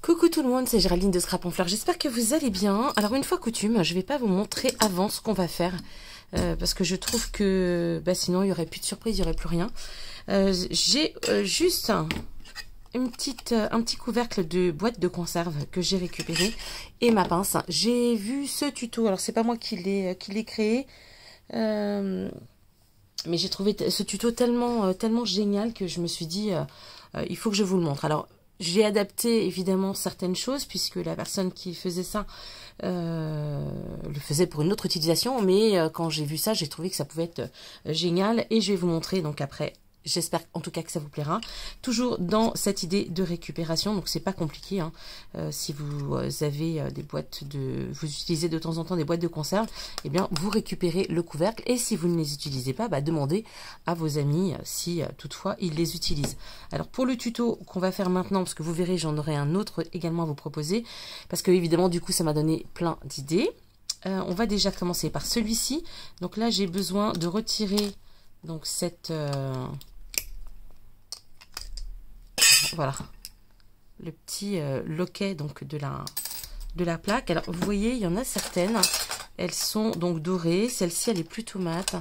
Coucou tout le monde, c'est Géraldine de Scrap en Fleurs, j'espère que vous allez bien. Alors une fois coutume, je ne vais pas vous montrer avant ce qu'on va faire, parce que je trouve que sinon il n'y aurait plus de surprise, il n'y aurait plus rien. J'ai juste un petit couvercle de boîte de conserve que j'ai récupéré et ma pince. J'ai vu ce tuto, alors c'est pas moi qui l'ai créé, mais j'ai trouvé ce tuto tellement génial que je me suis dit il faut que je vous le montre. Alors j'ai adapté évidemment certaines choses puisque la personne qui faisait ça le faisait pour une autre utilisation, mais quand j'ai vu ça, j'ai trouvé que ça pouvait être génial et je vais vous montrer donc après. J'espère en tout cas que ça vous plaira. Toujours dans cette idée de récupération, donc c'est pas compliqué. Hein. Si vous avez des boîtes vous utilisez de temps en temps des boîtes de conserve, eh bien vous récupérez le couvercle. Et si vous ne les utilisez pas, demandez à vos amis si toutefois ils les utilisent. Alors pour le tuto qu'on va faire maintenant, parce que vous verrez, j'en aurai un autre également à vous proposer, parce que évidemment du coup ça m'a donné plein d'idées. On va déjà commencer par celui-ci. Donc là j'ai besoin de retirer donc cette voilà, le petit loquet donc de la plaque. Alors vous voyez, il y en a certaines, elles sont donc dorées, celle-ci elle est plutôt mate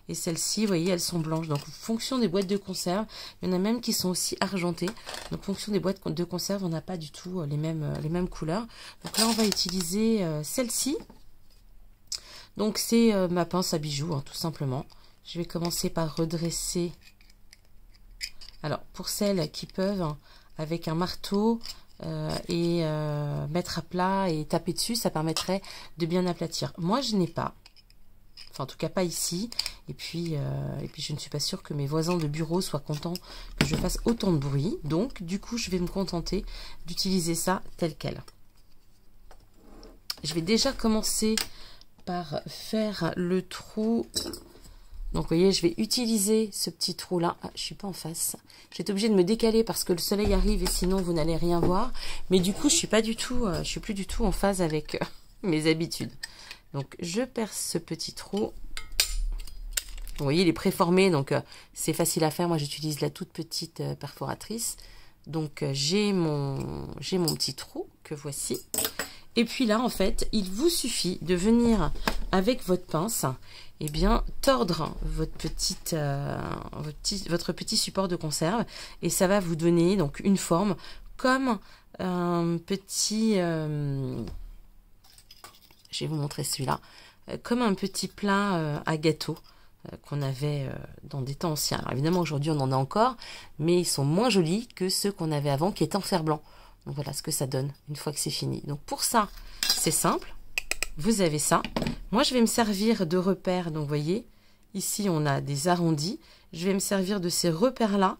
et celle-ci, vous voyez, elles sont blanches. Donc en fonction des boîtes de conserve, il y en a même qui sont aussi argentées. Donc en fonction des boîtes de conserve, on n'a pas du tout les mêmes couleurs. Donc là on va utiliser celle-ci. Donc c'est ma pince à bijoux, hein, tout simplement. Je vais commencer par redresser. Alors, pour celles qui peuvent, avec un marteau et mettre à plat et taper dessus, ça permettrait de bien aplatir. Moi, je n'ai pas. Enfin, en tout cas, pas ici. Et puis, je ne suis pas sûre que mes voisins de bureau soient contents que je fasse autant de bruit. Donc, du coup, je vais me contenter d'utiliser ça tel quel. Je vais déjà commencer par faire le trou. Donc vous voyez, je vais utiliser ce petit trou là. Ah, je suis pas en face. J'étais obligée de me décaler parce que le soleil arrive et sinon vous n'allez rien voir. Mais du coup, je suis plus du tout en phase avec mes habitudes. Donc je perce ce petit trou. Vous voyez, il est préformé, donc c'est facile à faire. Moi, j'utilise la toute petite perforatrice. Donc j'ai mon petit trou que voici. Et puis là, en fait, il vous suffit de venir avec votre pince, eh bien, tordre votre petit support de conserve. Et ça va vous donner donc une forme comme un petit... je vais vous montrer celui-là. Comme un petit plat à gâteau qu'on avait dans des temps anciens. Alors évidemment, aujourd'hui, on en a encore, mais ils sont moins jolis que ceux qu'on avait avant, qui étaient en fer blanc. Donc voilà ce que ça donne une fois que c'est fini. Donc pour ça, c'est simple. Vous avez ça. Moi, je vais me servir de repères. Donc vous voyez, ici, on a des arrondis. Je vais me servir de ces repères-là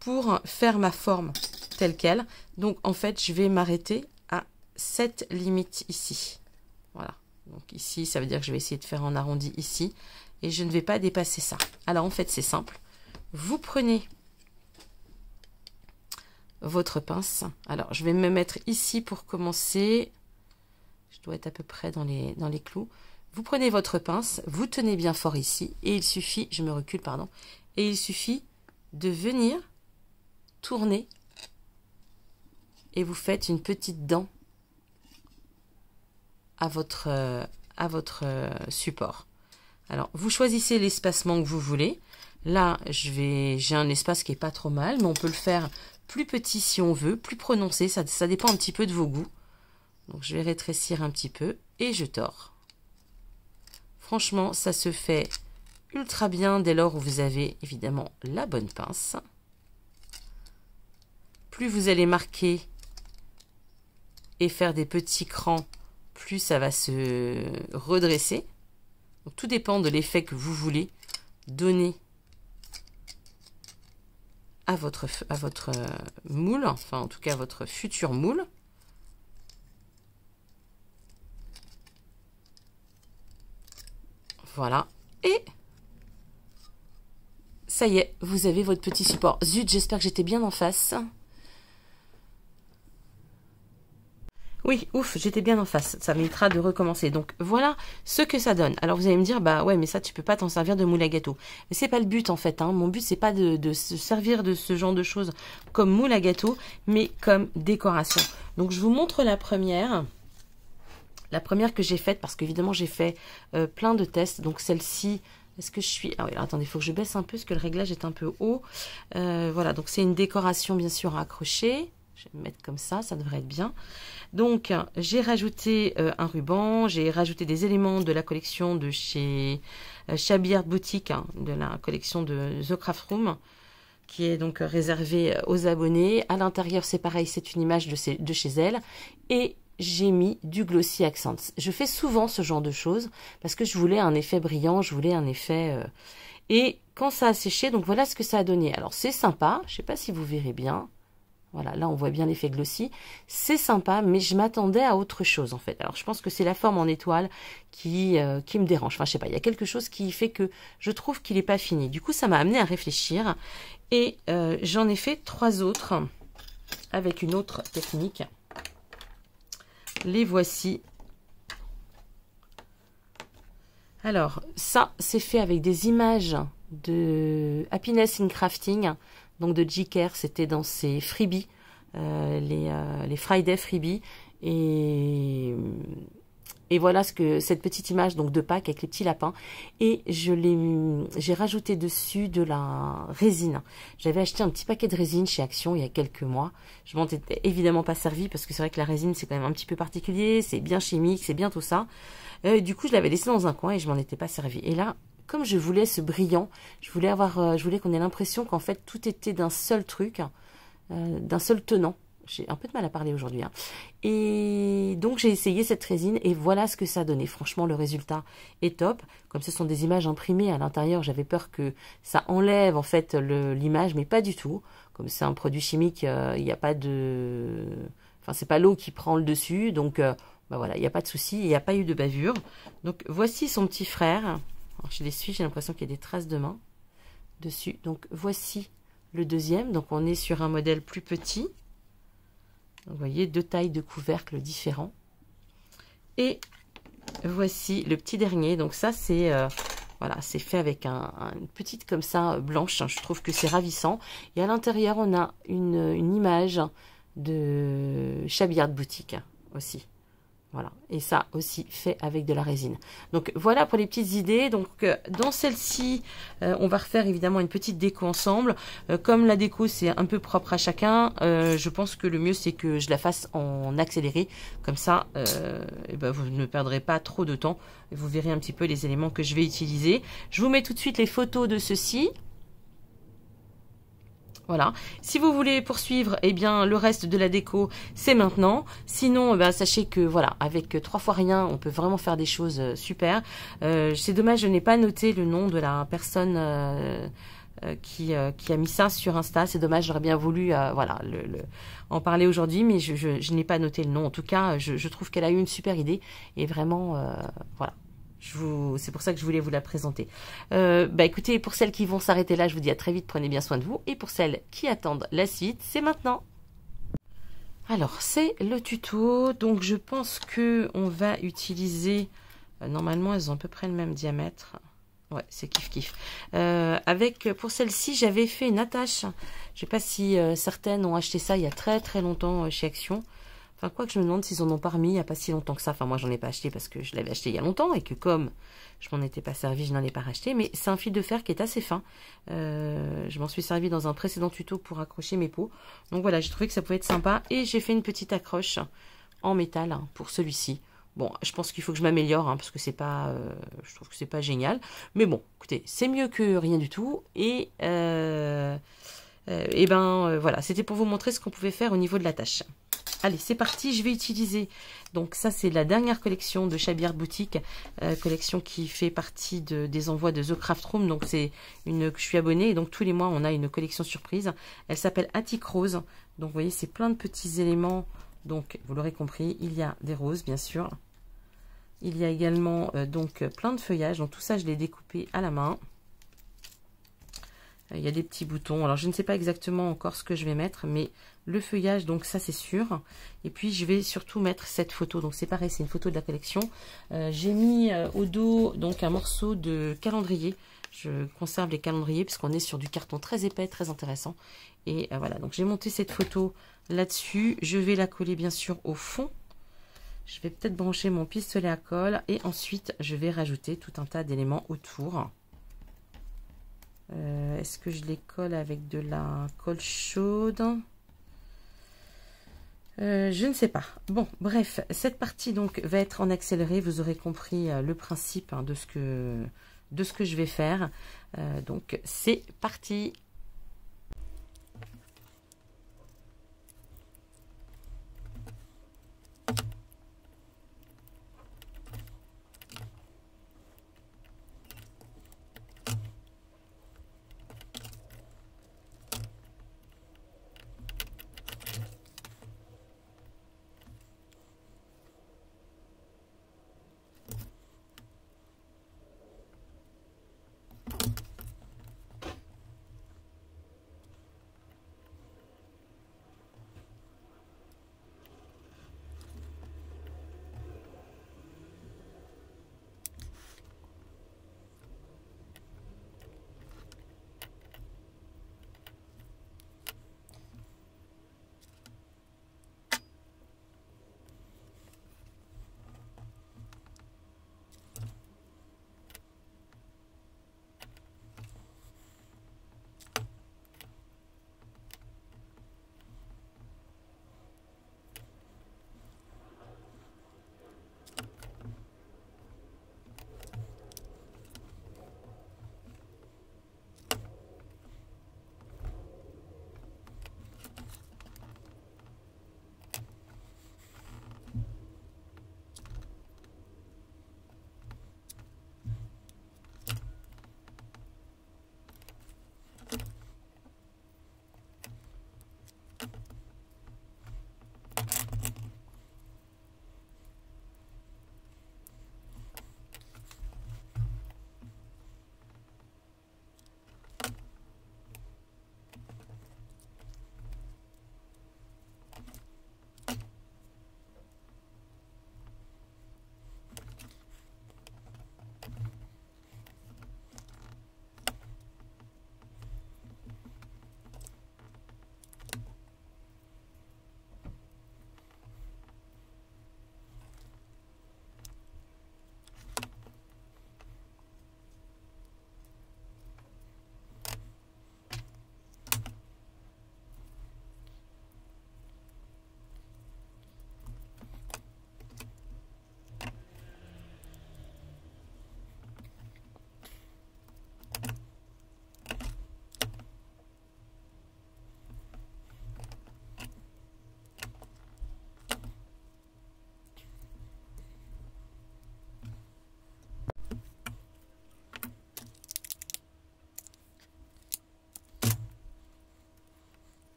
pour faire ma forme telle quelle. Donc en fait, je vais m'arrêter à cette limite ici. Voilà. Donc ici, ça veut dire que je vais essayer de faire un arrondi ici. Et je ne vais pas dépasser ça. Alors en fait, c'est simple. Vous prenez votre pince. Alors, je vais me mettre ici pour commencer. Je dois être à peu près dans les clous. Vous prenez votre pince, vous tenez bien fort ici, et il suffit, je me recule, pardon, et il suffit de venir tourner, et vous faites une petite dent à votre support. Alors, vous choisissez l'espacement que vous voulez. Là, j'ai un espace qui est pas trop mal, mais on peut le faire plus petit si on veut, plus prononcé, ça dépend un petit peu de vos goûts. Donc je vais rétrécir un petit peu et je tords. Franchement, ça se fait ultra bien dès lors où vous avez évidemment la bonne pince. Plus vous allez marquer et faire des petits crans, plus ça va se redresser. Donc tout dépend de l'effet que vous voulez donner à votre moule, enfin en tout cas votre futur moule. Voilà, et ça y est, vous avez votre petit support. Zut, j'espère que j'étais bien en face. Oui, ouf, j'étais bien en face. Ça m'évitera de recommencer. Donc, voilà ce que ça donne. Alors, vous allez me dire, bah ouais, mais ça, tu peux pas t'en servir de moule à gâteau. Mais c'est pas le but, en fait. Hein. Mon but, c'est pas de se servir de ce genre de choses comme moule à gâteau, mais comme décoration. Donc je vous montre la première. La première que j'ai faite, parce qu'évidemment j'ai fait plein de tests. Donc celle-ci, est-ce que je suis... Ah oui, alors, attendez, il faut que je baisse un peu, parce que le réglage est un peu haut. Voilà, donc c'est une décoration bien sûr à accrocher. Je vais me mettre comme ça devrait être bien. Donc j'ai rajouté un ruban, j'ai rajouté des éléments de la collection de chez Shabby Art Boutique, hein, de la collection de The Craft Room, qui est donc réservée aux abonnés. À l'intérieur, c'est pareil, c'est une image de chez elle. Et j'ai mis du Glossy Accents. Je fais souvent ce genre de choses parce que je voulais un effet brillant, je voulais un effet... Et quand ça a séché, donc voilà ce que ça a donné. Alors c'est sympa, je ne sais pas si vous verrez bien. Voilà, là on voit bien l'effet glossy. C'est sympa, mais je m'attendais à autre chose en fait. Alors je pense que c'est la forme en étoile qui me dérange. Enfin je sais pas, il y a quelque chose qui fait que je trouve qu'il n'est pas fini. Du coup ça m'a amené à réfléchir. Et j'en ai fait 3 autres avec une autre technique. Les voici. Alors, ça, c'est fait avec des images de Happiness in Crafting, donc de J-Care. C'était dans ses freebies, les Friday freebies. Et voilà cette petite image donc de Pâques avec les petits lapins. Et j'ai rajouté dessus de la résine. J'avais acheté un petit paquet de résine chez Action il y a quelques mois. Je m'en étais évidemment pas servi parce que c'est vrai que la résine c'est quand même un petit peu particulier. C'est bien chimique, c'est bien tout ça. Du coup je l'avais laissé dans un coin et je m'en étais pas servi. Et là, comme je voulais ce brillant, je voulais qu'on ait l'impression qu'en fait tout était d'un seul truc, d'un seul tenant. J'ai un peu de mal à parler aujourd'hui. Hein. Et donc, j'ai essayé cette résine et voilà ce que ça a donné. Franchement, le résultat est top. Comme ce sont des images imprimées à l'intérieur, j'avais peur que ça enlève en fait l'image, mais pas du tout. Comme c'est un produit chimique, il n'y a pas de... Enfin, c'est pas l'eau qui prend le dessus. Donc, bah voilà, il n'y a pas de souci. Il n'y a pas eu de bavure. Donc, voici son petit frère. Alors, je l'essuie, j'ai l'impression qu'il y a des traces de main dessus. Donc, voici le deuxième. Donc, on est sur un modèle plus petit. Vous voyez, 2 tailles de couvercle différents. Et voici le petit dernier. Donc ça, c'est voilà, c'est fait avec une petite comme ça blanche. Je trouve que c'est ravissant. Et à l'intérieur, on a une image de Shabby Art Boutique aussi. Voilà, et ça aussi fait avec de la résine. Donc voilà pour les petites idées. Donc dans celle-ci, on va refaire évidemment une petite déco ensemble. Comme la déco c'est un peu propre à chacun, je pense que le mieux c'est que je la fasse en accéléré. Comme ça, et ben, vous ne perdrez pas trop de temps. Vous verrez un petit peu les éléments que je vais utiliser. Je vous mets tout de suite les photos de ceci. Voilà. Si vous voulez poursuivre, eh bien, le reste de la déco, c'est maintenant. Sinon, eh ben, sachez que, voilà, avec 3 fois rien, on peut vraiment faire des choses super. C'est dommage, je n'ai pas noté le nom de la personne qui a mis ça sur Insta. C'est dommage, j'aurais bien voulu, voilà, en parler aujourd'hui, mais je n'ai pas noté le nom. En tout cas, je trouve qu'elle a eu une super idée et vraiment, voilà. C'est pour ça que je voulais vous la présenter. Bah écoutez, pour celles qui vont s'arrêter là, je vous dis à très vite, prenez bien soin de vous. Et pour celles qui attendent la suite, c'est maintenant. Alors, c'est le tuto. Donc, je pense que on va utiliser... normalement, elles ont à peu près le même diamètre. Ouais, c'est kiff-kiff. Pour celle-ci, j'avais fait une attache. Je sais pas si certaines ont acheté ça il y a très très longtemps chez Action. Enfin, quoi que je me demande s'ils en ont pas remis il n'y a pas si longtemps que ça. Enfin, moi, j'en ai pas acheté parce que je l'avais acheté il y a longtemps et que comme je m'en étais pas servi, je n'en ai pas racheté. Mais c'est un fil de fer qui est assez fin. Je m'en suis servi dans un précédent tuto pour accrocher mes pots. Donc voilà, j'ai trouvé que ça pouvait être sympa. Et j'ai fait une petite accroche en métal hein, pour celui-ci. Bon, je pense qu'il faut que je m'améliore hein, parce que c'est pas, je trouve que c'est pas génial. Mais bon, écoutez, c'est mieux que rien du tout. Et voilà, c'était pour vous montrer ce qu'on pouvait faire au niveau de la tâche. Allez, c'est parti, je vais utiliser, donc ça c'est la dernière collection de Shabby Art Boutique, collection qui fait partie des envois de The Craft Room, donc c'est une que je suis abonnée, et donc tous les mois on a une collection surprise, elle s'appelle Attic Rose, donc vous voyez c'est plein de petits éléments, donc vous l'aurez compris, il y a des roses bien sûr, il y a également donc plein de feuillages, donc tout ça je l'ai découpé à la main. Il y a des petits boutons. Alors, je ne sais pas exactement encore ce que je vais mettre, mais le feuillage, donc ça, c'est sûr. Et puis, je vais surtout mettre cette photo. Donc, c'est pareil, c'est une photo de la collection. J'ai mis au dos, donc, un morceau de calendrier. Je conserve les calendriers, puisqu'on est sur du carton très épais, très intéressant. Et voilà, donc, j'ai monté cette photo là-dessus. Je vais la coller bien sûr au fond. Je vais peut-être brancher mon pistolet à colle et ensuite je vais rajouter tout un tas d'éléments autour. Est-ce que je les colle avec de la colle chaude? Je ne sais pas. Bon, bref, cette partie donc va être en accéléré. Vous aurez compris le principe hein, de ce que je vais faire. Donc c'est parti.